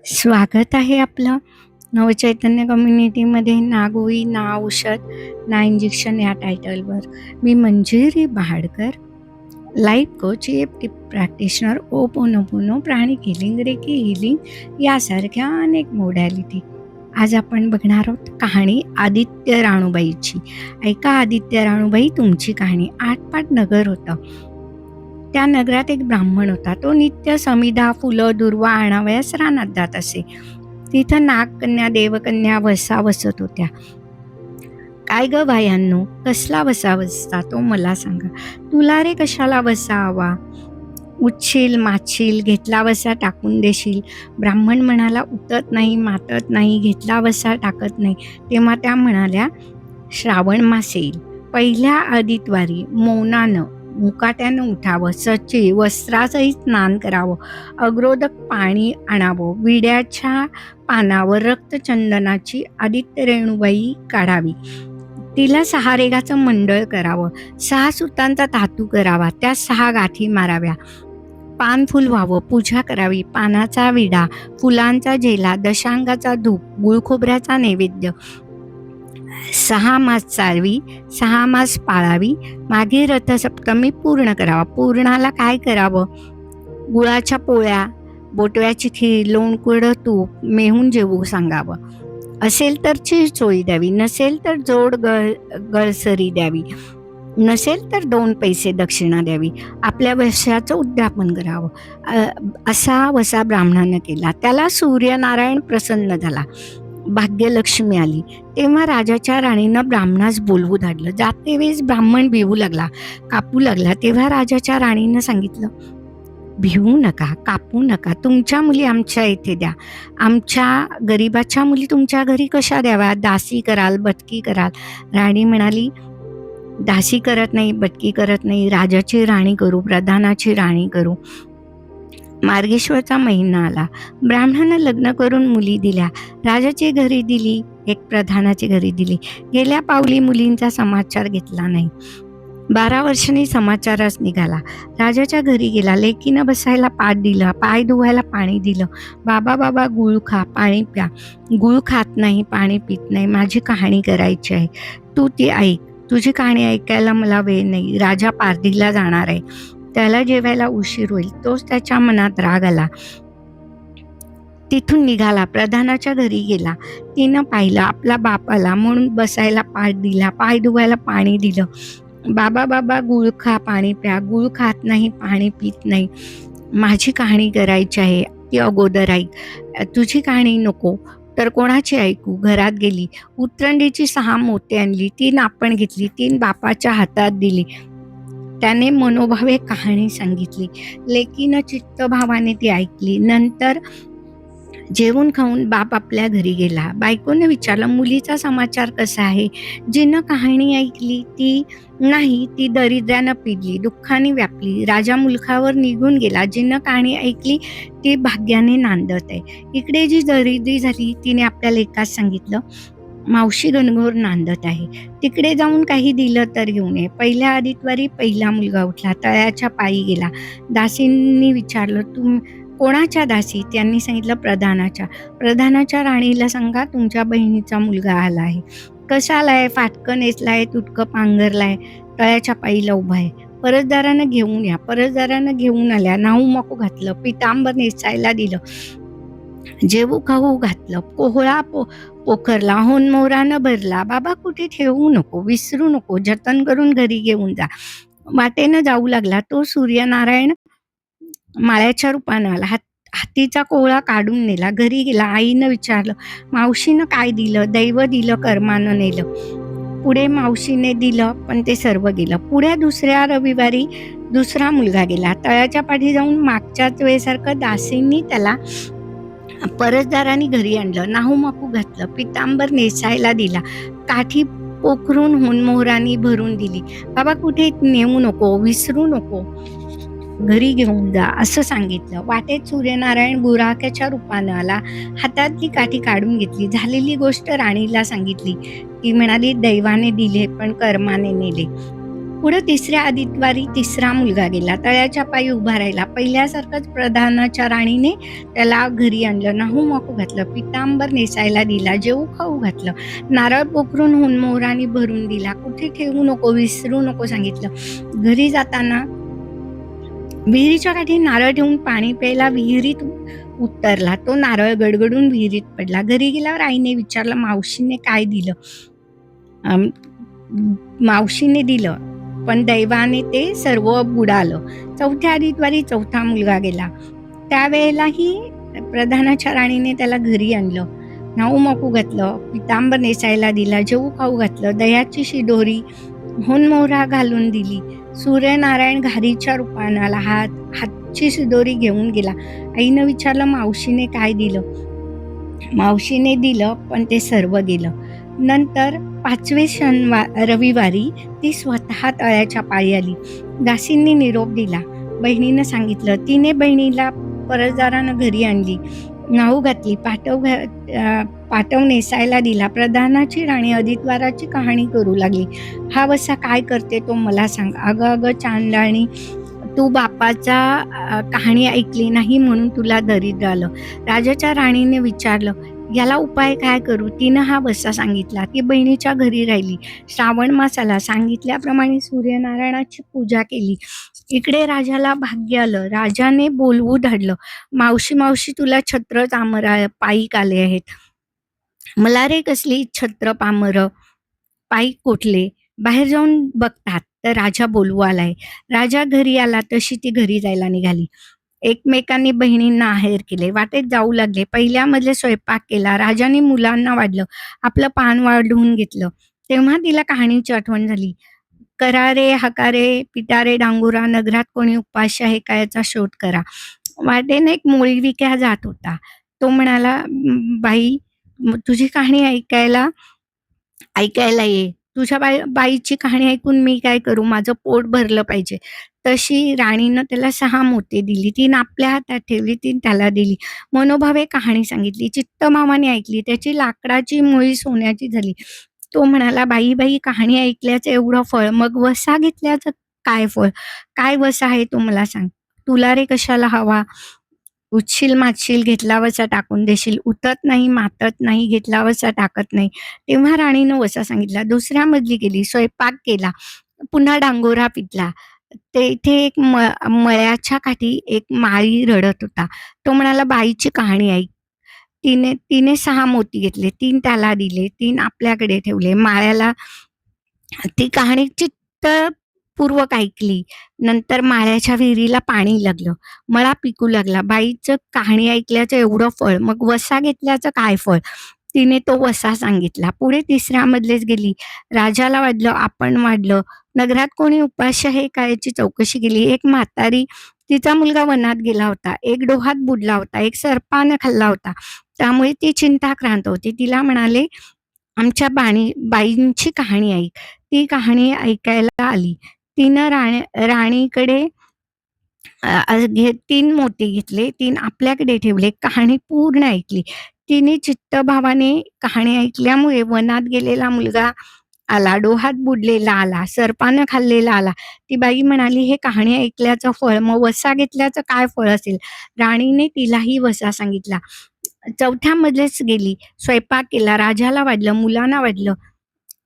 स्वागत आहे आपलं नवचैतन्य कम्युनिटीमध्ये. ना गोळी ना औषध ना इंजेक्शन या टायटलवर मी Manjiri Bahadkar, life coach, EFT practitioner, ho'oponopono, pranic healing, reiki healing यासारख्या अनेक मोडॅलिटी. आज आपण बघणार आहोत कहाणी आदित्य राणूबाईची. ऐका आदित्य राणूबाई तुमची कहाणी. आटपाट नगर होतं. त्या नगरात एक ब्राह्मण होता. तो नित्य समिधा, फुलं, दुर्वा आणावयास रानात जात असे. तिथं नागकन्या, देवकन्या वसा वसत होत्या. काय ग बायांनो, कसला वसा वसता तो मला सांगा. तुला रे कशाला वसा हवा? उठशील, माचशील, घेतला वसा टाकून देशील. ब्राह्मण म्हणाला, उतत नाही, मातत नाही, घेतला वसा टाकत नाही. तेव्हा त्या म्हणाल्या, श्रावण मास येईल. पहिल्या आदितवारी मौनानं मुकाट्यानं उठावं, सची वस्त्रासहित स्नान करावं, अग्रोदक पाणी आणावं, विड्याच्या पानावर रक्तचंदनाची आदित्य रेणूबाई काढावी, तिला 6 रेघाचं मंडळ करावं, 6 सुतांचा धातू करावा, त्या 6 गाठी माराव्या, पान फुल व्हावं, पूजा करावी, पानाचा विडा, फुलांचा झेला, दशांगाचा धूप, गुळखोबऱ्याचा नैवेद्य, 6 मास चालवी, 6 मास पाळावी, मागे रथसप्तमी पूर्ण करावा. पूर्णाला काय करावं? गुळाच्या पोळ्या, बोटव्याची खीर, लोणकुळं तूप, मेहून जेवू सांगावं. असेल तर चिरचोळी द्यावी, नसेल तर जोड गळसरी द्यावी, नसेल तर 2 पैसे दक्षिणा द्यावी. आपल्या वशाचं उद्यापन करावं. असा वसा ब्राह्मणानं केला. त्याला सूर्यनारायण प्रसन्न झाला. भाग्यलक्ष्मी आली. तेव्हा राजाच्या राणीनं ब्राह्मणास बोलवू धाडलं. जाते वेळेस ब्राह्मण भिवू लागला, कापू लागला. तेव्हा राजाच्या राणीनं सांगितलं, भिवू नका, कापू नका, तुमच्या मुली आमच्या इथे द्या. आमच्या गरीबाच्या मुली तुमच्या घरी कशा द्याव्या? दासी कराल, बटकी कराल. राणी म्हणाली, दासी करत नाही, बटकी करत नाही, राजाची राणी करू, प्रधानाची राणी करू. मार्गेश्वरचा महिना आला. ब्राह्मणानं लग्न करून मुली दिल्या. राजाची घरी दिली, एक प्रधानाची घरी दिली. गेल्या पावली मुलींचा समाचार घेतला नाही. 12 वर्षांनी समाचारच निघाला. राजाच्या घरी गेला. लेकीनं बसायला पाट दिला, पाय धुवायला पाणी दिलं. बाबा बाबा गुळ खा, पाणी प्या. गुळ खात नाही, पाणी पित नाही. माझी कहाणी करायची आहे, तू ती ऐक. तुझी कहाणी ऐकायला मला वेळ नाही. राजा पारधीला जाणार आहे, त्याला जेवायला उशीर होईल. तोच त्याच्या मनात राग आला. तिथून निघाला, प्रधानाच्या घरी गेला. तिनं पाहिलं, आपला बाप आला म्हणून बसायला पाट दिला, पाय धुवायला पाणी दिलं. बाबा बाबा गुळ खा, पाणी प्या. गुळ खात नाही, पाणी पित नाही. माझी कहाणी करायची आहे, ती अगोदर ऐक. तुझी कहाणी नको तर कोणाची ऐकू? घरात गेली, उतरंडीची 6 मोती आणली, 3 आपण घेतली, 3 बापाच्या हातात दिली. त्याने मनोभावे कहाणी सांगितली. लेकीनं चित्तभावाने ती ऐकली. नंतर जेवून खाऊन बाप आपल्या घरी गेला. बायकोने विचारलं, मुलीचा समाचार कसा आहे? जिनं कहाणी ऐकली ती नाही, ती दरिद्र्यानं पिडली, दुःखाने व्यापली. राजा मुलखावर निघून गेला. जिनं कहाणी ऐकली ती भाग्याने नांदत आहे. इकडे जी दरिद्री झाली तिने आपल्या लेकास सांगितलं, मावशी गणगोर नांदत आहे, तिकडे जाऊन काही दिलं तर घेऊन ये. पहिल्या आदितवारी पहिला मुलगा उठला, तळ्याच्या पायी गेला. दासींनी विचारलं, तू कोणाच्या दासी? त्यांनी सांगितलं, प्रधानाच्या. प्रधानाच्या राणीला सांगा, तुमच्या बहिणीचा मुलगा आला आहे. कसा आलाय? फाटकं नेसलाय, तुटकं पांघरलाय, तळ्याच्या पायीला उभा आहे. परसदारानं घेऊन या. परसदारानं घेऊन आल्या. नाहू मकू घातलं, पितांबर नेसायला दिलं, जेवू खाऊ घातलं, कोहळा पोखरला, होनमोरानं भरला. बाबा कुठे ठेवू नको, विसरू नको, जतन करून घरी घेऊन जा. वाटेनं जाऊ लागला. तो सूर्यनारायण माळ्याच्या रूपानं आला. हातीचा कोहळा काढून नेला. घरी गेला. आईनं विचारलं, मावशीनं काय दिलं? दैव दिलं, कर्मानं नेलं. पुढे मावशीने दिलं, पण ते सर्व गेलं. पुढे दुसऱ्या रविवारी दुसरा मुलगा गेला. तळ्याच्या पाठी जाऊन मागच्याच वेळेसारखं दासींनी त्याला परसदारांनी घरी आणलं. नाहूमाकू घातलं, पितांबर नेसायला दिला, काठी पोखरून होनमोहरांनी भरून दिली. बाबा कुठे नेऊ नको, विसरू नको, घरी घेऊन जा असं सांगितलं. वाटेत सूर्यनारायण बुराक्याच्या रूपानं आला. हातातली काठी काढून घेतली. झालेली गोष्ट राणीला सांगितली. ती म्हणाली, दैवाने दिले पण कर्माने नेले. पुढे तिसऱ्या आदित्यवारी तिसरा मुलगा गेला. तळ्याच्या पायी उभा राहिला. पहिल्यासारखंच प्रधानाच्या राणीने त्याला घरी आणलं. नाहू माकू घातलं. पितांबर नेसायला दिला. जेवू खाऊ घातलं. नारळ पोखरून हुनमोहरांनी भरून दिला. कुठे ठेवू नको, विसरू नको सांगितलं. घरी जाताना विहिरीच्या काठी नारळ ठेवून पाणी प्यायला विहिरीत उतरला. तो नारळ गडगडून विहिरीत पडला. घरी गेल्यावर आईने विचारलं, मावशीने काय दिलं? मावशीने दिलं, पण दैवाने ते सर्व बुडालं. चौथ्या आदित्यवारी चौथा मुलगा गेला. त्यावेळेलाही प्रधानाच्या राणीने त्याला घरी आणलं. नाऊ माकू घातलं. पितांबर नेसायला दिला. जेवू खाऊ घातलं. दह्याची शिदोरी होनमोहरा घालून दिली. सूर्यनारायण घारीच्या रूपानं आला. हातची शिदोरी घेऊन गेला. आईनं विचारलं, मावशीने काय दिलं? मावशीने दिलं, पण ते सर्व गेलं. नंतर 5वें रविवारी ती स्वतः तळ्याच्या पायी आली. दासींनी निरोप दिला. बहिणीनं सांगितलं. तिने बहिणीला परसदारानं घरी आणली. नाहू घातली. पाटव नेसायला दिला. प्रधानाची राणी आदित्यवाराची कहाणी करू लागली. हा वसा काय करते तो मला सांग. अगं अगं चांडाळणी, तू बापाचा कहाणी ऐकली नाही म्हणून तुला दरिद्र आलं. राजाच्या राणीने विचारलं, याला उपाय काय करू? तिनं हा वसा सांगितला. ती बहिणीच्या घरी राहिली. श्रावण मास आला. सांगितल्याप्रमाणे सूर्यनारायणाची पूजा केली. इकडे राजाला भाग्य आलं. राजाने बोलवू धाडलं. मावशी मावशी, तुला छत्र चामर पायीक आले आहेत. मला रे कसली छत्र पामर, पायीक कोठले? बाहेर जाऊन बघतात तर राजा बोलवू आलाय. राजा घरी आला तशी ती घरी जायला निघाली. एकमेकांनी बहिणींना आहेर केले. वाटेत जाऊ लागले. पहिल्या मधले स्वयंपाक केला. राजाने मुलांना वाढलं. आपलं पान वाढवून घेतलं. तेव्हा तिला कहाणीची आठवण झाली. करारे हकारे पिटारे डांगुरा, नगरात कोणी उपाशी आहे का याचा शोध करा. वाटेने एक मोळी विक्या जात होता. तो म्हणाला, बाई, तुझी कहाणी ऐकायला ये. तुझ्या बाईची कहाणी ऐकून मी काय करू? माझं पोट भरलं पाहिजे. तशी राणीनं त्याला 6 मोती दिली. 3 आपल्या हातात ठेवली, 3 त्याला दिली. मनोभावे कहाणी सांगितली. चित्तमामाने ऐकली. त्याची लाकडाची मुळी सोन्याची झाली. तो म्हणाला, बाई बाई, कहाणी ऐकल्याचं एवढं फळ, मग वसा घेतल्याचं काय फळ? काय वसा आहे तो मला सांग. तुला रे कशाला हवा? उठशील मातशील, घेतला वसा टाकून देशील. उतत नाही मातत नाही, घेतला वसा टाकत नाही. तेव्हा राणीनं वसा सांगितला. दुसऱ्या मजली गेली. स्वयंपाक केला. पुन्हा डांगोरा पिटला. तेथे एक मळ्याच्या काठी एक माळी रडत होता. तो म्हणाला, बाईची कहाणी ऐक. तिने 6 मोती घेतले. 3 त्याला दिले. 3 आपल्याकडे ठेवले. माळ्याला ती कहाणी चित्तपूर्वक ऐकली. नंतर माळ्याच्या विहिरीला पाणी लागलं. मळा पिकू लागला. बाईचं कहाणी ऐकल्याचं एवढं फळ, मग वसा घेतल्याचं काय फळ? तिने तो वसा सांगितला. पुढे तिसऱ्या मधलेच गेली. राजाला वाढलं, आपण वाढलं. नगरात कोणी उपाशी आहे का याची चौकशी केली. एक म्हातारी, तिचा मुलगा वनात गेला होता. एक डोहात बुडला होता. एक सर्पानं खाल्ला होता. त्यामुळे ती चिंताक्रांत होती. तिला म्हणाले, आमच्या बाईंची कहाणी ऐक. ती कहाणी ऐकायला आली. तिनं राणीकडे 3 मोती घेतले. 3 आपल्याकडे ठेवले. कहाणी पूर्ण ऐकली. तिने चित्तभावाने कहाणी ऐकल्यामुळे वनात गेलेला मुलगा आला. डोहात बुडलेला आला. सर्पानं खाल्लेला आला. ती बाई म्हणाली, हे कहाणी ऐकल्याचं फळ, मग वसा घेतल्याचं काय फळ असेल? राणीने तिलाही वसा सांगितला. चौथ्या मधलेच गेली. स्वयंपाक केला. राजाला वाढलं. मुलांना वाढलं.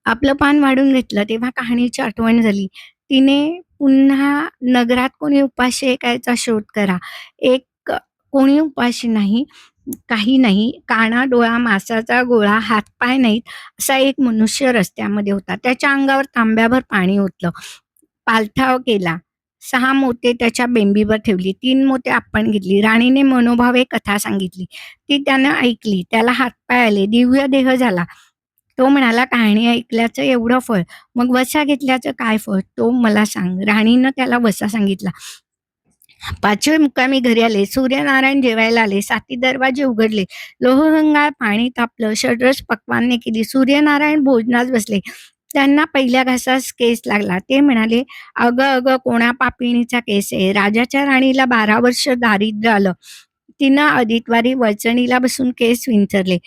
आपलं पान वाढून घेतलं. तेव्हा कहाणीची आठवण झाली. तिने पुन्हा नगरात कोणी उपाशी आहे का याचा शोध करा. कोणी उपाशी नाही, काही नाही. काना डोळा, मांसाचा गोळा, हातपाय नाहीत असा एक मनुष्य रस्त्यामध्ये होता. त्याच्या अंगावर तांब्याभर पाणी ओतलं. पालथाव केला. 6 मोते त्याच्या बेंबीवर ठेवली. 3 मोते आपण घेतली. राणीने मनोभावे कथा सांगितली. ती त्यानं ऐकली. त्याला हातपाय आले. दिव्य देह झाला. तो म्हणाला, कहाणी ऐकल्याचं एवढं फळ, मग वसा घेतल्याचं काय फळ? तो मला सांग. राणीनं त्याला वसा सांगितला. 5वे मुक्कामी घरी आले. सूर्यनारायण जेवायला आले. 7 दरवाजे उघडले. लोहगंगा पाणी तापलं. षड्रस पक्वान्ने केली. सूर्यनारायण भोजनास बसले. त्यांना पहिल्या घासास केस लागला. ते म्हणाले, अगं अगं, कोणा पापिणीचा केस आहे? राजाच्या राणीला 12 वर्ष दारिद्र्य आलं. तिनं आदित्यवारी वचणीला बसून केस विंचरले.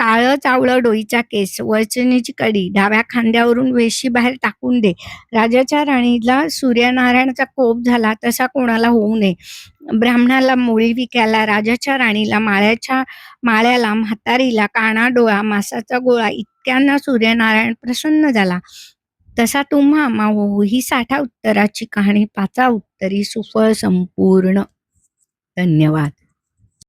काळं चावळं डोईचा केस, वळचणीची कडी, डाव्या खांद्यावरून वेशी बाहेर टाकून दे. राजाच्या राणीला सूर्यनारायणाचा कोप झाला तसा कोणाला होऊ नये. ब्राह्मणाला मोळी विकायला, राजाच्या राणीला माळ्याला, म्हातारीला काना-डोळा, मांसाचा गोळा इतक्यांना सूर्यनारायण प्रसन्न झाला. तसा तुम्हा मावो ही 60 उत्तराची कहाणी 5 उत्तरी सुफळ संपूर्ण. धन्यवाद.